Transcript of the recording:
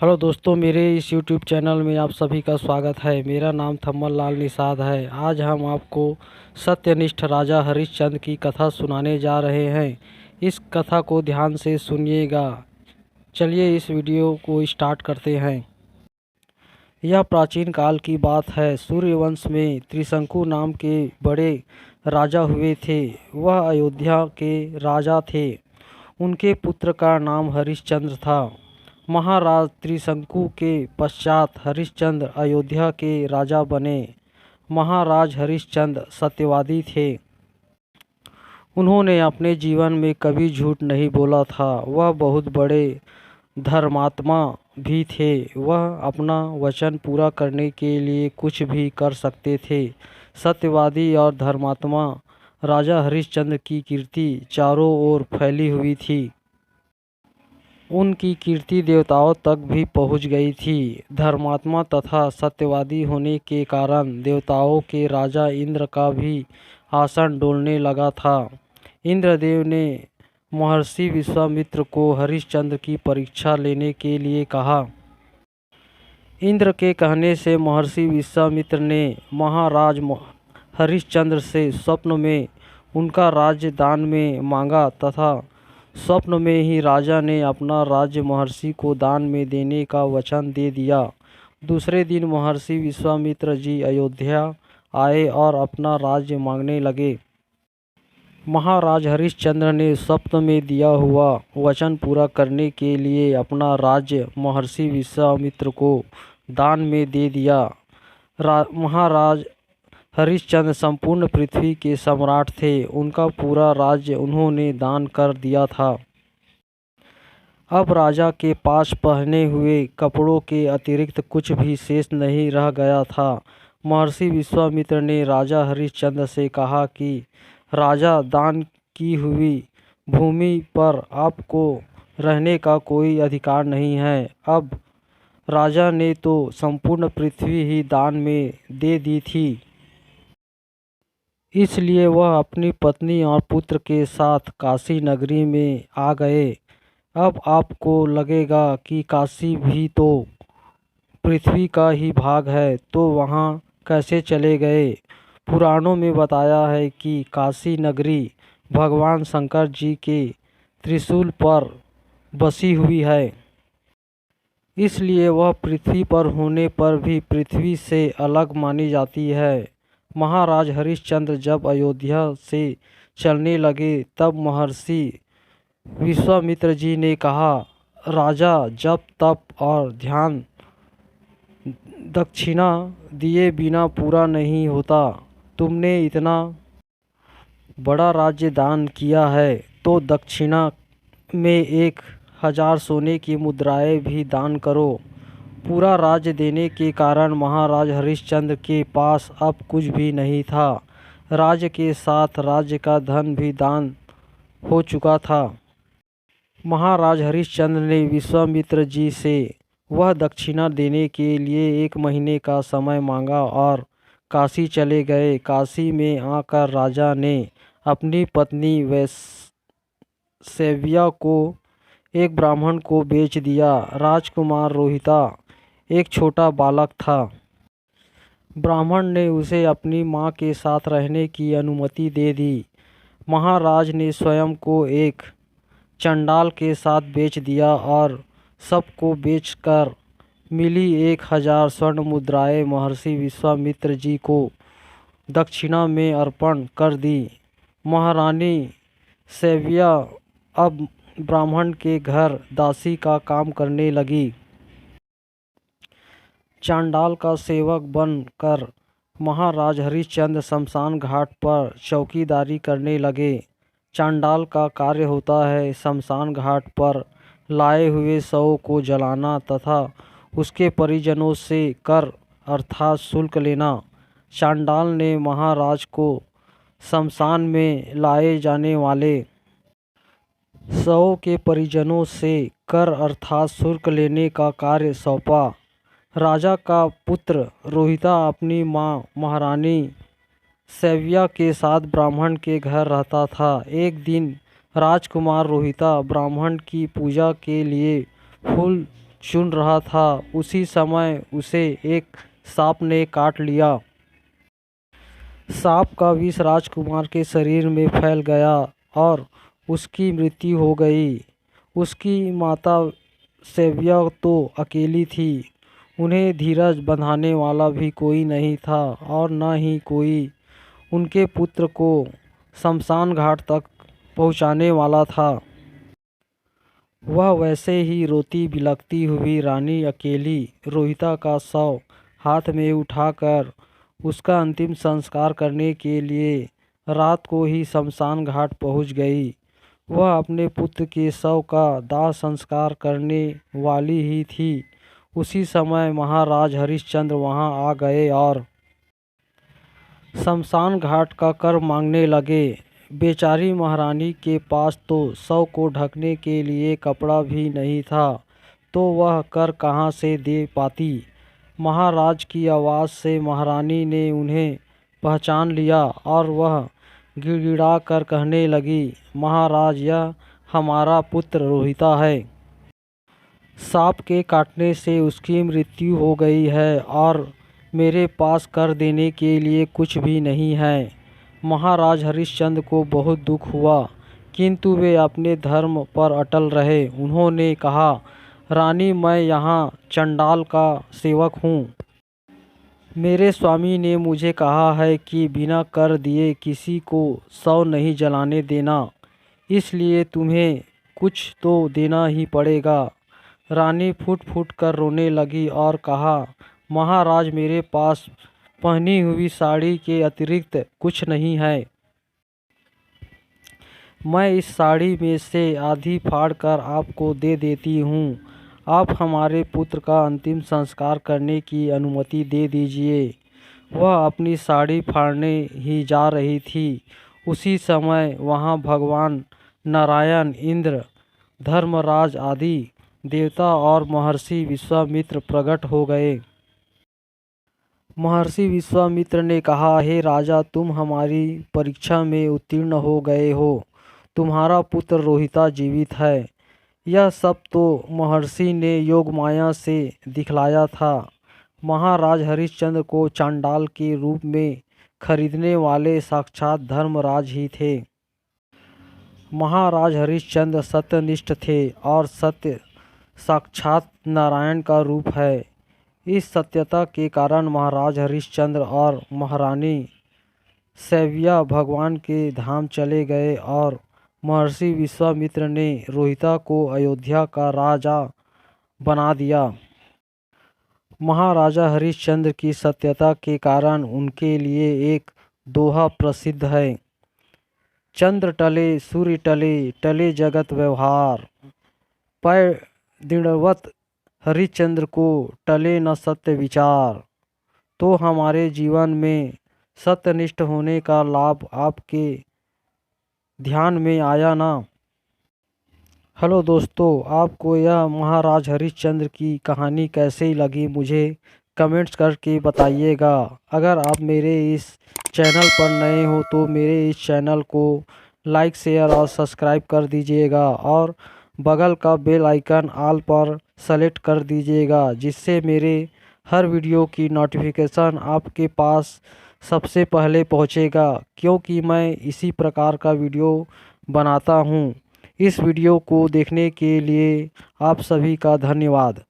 Hello दोस्तों, मेरे इस यूट्यूब चैनल में आप सभी का स्वागत है। मेरा नाम थम्मल लाल निषाद है। आज हम आपको सत्यनिष्ठ राजा हरिश्चंद्र की कथा सुनाने जा रहे हैं। इस कथा को ध्यान से सुनिएगा। चलिए इस वीडियो को स्टार्ट करते हैं। यह प्राचीन काल की बात है। सूर्यवंश में त्रिशंकु नाम के बड़े राजा हुए थे। वह अयोध्या के राजा थे। उनके पुत्र का नाम हरिश्चंद्र था। महाराज त्रिशंकु के पश्चात हरिश्चंद्र अयोध्या के राजा बने। महाराज हरिश्चंद्र सत्यवादी थे। उन्होंने अपने जीवन में कभी झूठ नहीं बोला था। वह बहुत बड़े धर्मात्मा भी थे। वह अपना वचन पूरा करने के लिए कुछ भी कर सकते थे। सत्यवादी और धर्मात्मा राजा हरिश्चंद्र की कीर्ति चारों ओर फैली हुई थी। उनकी कीर्ति देवताओं तक भी पहुंच गई थी। धर्मात्मा तथा सत्यवादी होने के कारण देवताओं के राजा इंद्र का भी आसन डोलने लगा था। इंद्रदेव ने महर्षि विश्वामित्र को हरिश्चंद्र की परीक्षा लेने के लिए कहा। इंद्र के कहने से महर्षि विश्वामित्र ने महाराज हरिश्चंद्र से स्वप्न में उनका राज्य दान में मांगा तथा स्वप्न में ही राजा ने अपना राज्य महर्षि को दान में देने का वचन दे दिया। दूसरे दिन महर्षि विश्वामित्र जी अयोध्या आए और अपना राज्य मांगने लगे। महाराज हरिश्चंद्र ने स्वप्न में दिया हुआ वचन पूरा करने के लिए अपना राज्य महर्षि विश्वामित्र को दान में दे दिया। महाराज हरिश्चंद्र संपूर्ण पृथ्वी के सम्राट थे। उनका पूरा राज्य उन्होंने दान कर दिया था। अब राजा के पास पहने हुए कपड़ों के अतिरिक्त कुछ भी शेष नहीं रह गया था। महर्षि विश्वामित्र ने राजा हरिश्चंद्र से कहा कि राजा, दान की हुई भूमि पर आपको रहने का कोई अधिकार नहीं है। अब राजा ने तो संपूर्ण पृथ्वी ही दान में दे दी थी, इसलिए वह अपनी पत्नी और पुत्र के साथ काशी नगरी में आ गए। अब आपको लगेगा कि काशी भी तो पृथ्वी का ही भाग है, तो वहाँ कैसे चले गए। पुराणों में बताया है कि काशी नगरी भगवान शंकर जी के त्रिशूल पर बसी हुई है, इसलिए वह पृथ्वी पर होने पर भी पृथ्वी से अलग मानी जाती है। महाराज हरिश्चंद्र जब अयोध्या से चलने लगे तब महर्षि विश्वामित्र जी ने कहा, राजा, जप तप और ध्यान दक्षिणा दिए बिना पूरा नहीं होता। तुमने इतना बड़ा राज्य दान किया है तो दक्षिणा में 1000 सोने की मुद्राएं भी दान करो। पूरा राज्य देने के कारण महाराज हरिश्चंद्र के पास अब कुछ भी नहीं था। राज्य के साथ राज्य का धन भी दान हो चुका था। महाराज हरिश्चंद्र ने विश्वामित्र जी से वह दक्षिणा देने के लिए 1 महीने का समय मांगा और काशी चले गए। काशी में आकर राजा ने अपनी पत्नी वैश्यव्या को एक ब्राह्मण को बेच दिया। राजकुमार रोहिता एक छोटा बालक था। ब्राह्मण ने उसे अपनी मां के साथ रहने की अनुमति दे दी। महाराज ने स्वयं को एक चंडाल के साथ बेच दिया और सबको बेचकर मिली 1000 स्वर्ण मुद्राएं महर्षि विश्वामित्र जी को दक्षिणा में अर्पण कर दी। महारानी शैव्या अब ब्राह्मण के घर दासी का काम करने लगी। चांडाल का सेवक बनकर महाराज हरिश्चंद्र शमशान घाट पर चौकीदारी करने लगे। चांडाल का कार्य होता है शमशान घाट पर लाए हुए शव को जलाना तथा उसके परिजनों से कर अर्थात शुल्क लेना। चांडाल ने महाराज को शमशान में लाए जाने वाले शवों के परिजनों से कर अर्थात शुल्क लेने का कार्य सौंपा। राजा का पुत्र रोहिता अपनी मां महारानी शैव्या के साथ ब्राह्मण के घर रहता था। एक दिन राजकुमार रोहिता ब्राह्मण की पूजा के लिए फूल चुन रहा था, उसी समय उसे एक सांप ने काट लिया। सांप का विष राजकुमार के शरीर में फैल गया और उसकी मृत्यु हो गई। उसकी माता सैव्या तो अकेली थी। उन्हें धीरज बंधाने वाला भी कोई नहीं था और न ही कोई उनके पुत्र को शमशान घाट तक पहुंचाने वाला था। वह वैसे ही रोती बिलखती हुई रानी अकेली रोहिता का शव हाथ में उठाकर उसका अंतिम संस्कार करने के लिए रात को ही शमशान घाट पहुंच गई। वह अपने पुत्र के शव का दाह संस्कार करने वाली ही थी। उसी समय महाराज हरिश्चंद्र वहां आ गए और शमशान घाट का कर मांगने लगे। बेचारी महारानी के पास तो शव को ढकने के लिए कपड़ा भी नहीं था, तो वह कर कहाँ से दे पाती। महाराज की आवाज़ से महारानी ने उन्हें पहचान लिया और वह गिड़गिड़ा कर कहने लगी, महाराज, यह हमारा पुत्र रोहिता है। सांप के काटने से उसकी मृत्यु हो गई है और मेरे पास कर देने के लिए कुछ भी नहीं है। महाराज हरिश्चंद्र को बहुत दुख हुआ, किंतु वे अपने धर्म पर अटल रहे। उन्होंने कहा, रानी, मैं यहाँ चंडाल का सेवक हूँ। मेरे स्वामी ने मुझे कहा है कि बिना कर दिए किसी को शव नहीं जलाने देना, इसलिए तुम्हें कुछ तो देना ही पड़ेगा। रानी फूट फूट कर रोने लगी और कहा, महाराज, मेरे पास पहनी हुई साड़ी के अतिरिक्त कुछ नहीं है। मैं इस साड़ी में से आधी फाड़ कर आपको दे देती हूँ। आप हमारे पुत्र का अंतिम संस्कार करने की अनुमति दे दीजिए। वह अपनी साड़ी फाड़ने ही जा रही थी। उसी समय वहाँ भगवान नारायण, इंद्र, धर्मराज आदि देवता और महर्षि विश्वामित्र प्रकट हो गए। महर्षि विश्वामित्र ने कहा, हे राजा, तुम हमारी परीक्षा में उत्तीर्ण हो गए हो। तुम्हारा पुत्र रोहिता जीवित है। यह सब तो महर्षि ने योग माया से दिखलाया था। महाराज हरिश्चंद्र को चांडाल के रूप में खरीदने वाले साक्षात धर्मराज ही थे। महाराज हरिश्चंद्र सत्यनिष्ठ थे और सत्य साक्षात नारायण का रूप है। इस सत्यता के कारण महाराज हरिश्चंद्र और महारानी सैव्या भगवान के धाम चले गए और महर्षि विश्वामित्र ने रोहिता को अयोध्या का राजा बना दिया। महाराजा हरिश्चंद्र की सत्यता के कारण उनके लिए एक दोहा प्रसिद्ध है, चंद्र टले सूर्य टले, टले जगत व्यवहार। पै दृढ़वत हरिश्चंद्र को टले न सत्य विचार। तो हमारे जीवन में सत्यनिष्ठ होने का लाभ आपके ध्यान में आया ना? हेलो दोस्तों, आपको यह महाराज हरिश्चंद्र की कहानी कैसी लगी मुझे कमेंट्स करके बताइएगा। अगर आप मेरे इस चैनल पर नए हो तो मेरे इस चैनल को लाइक, शेयर और सब्सक्राइब कर दीजिएगा और बगल का बेल आइकन ऑल पर सेलेक्ट कर दीजिएगा, जिससे मेरे हर वीडियो की नोटिफिकेशन आपके पास सबसे पहले पहुंचेगा, क्योंकि मैं इसी प्रकार का वीडियो बनाता हूं। इस वीडियो को देखने के लिए आप सभी का धन्यवाद।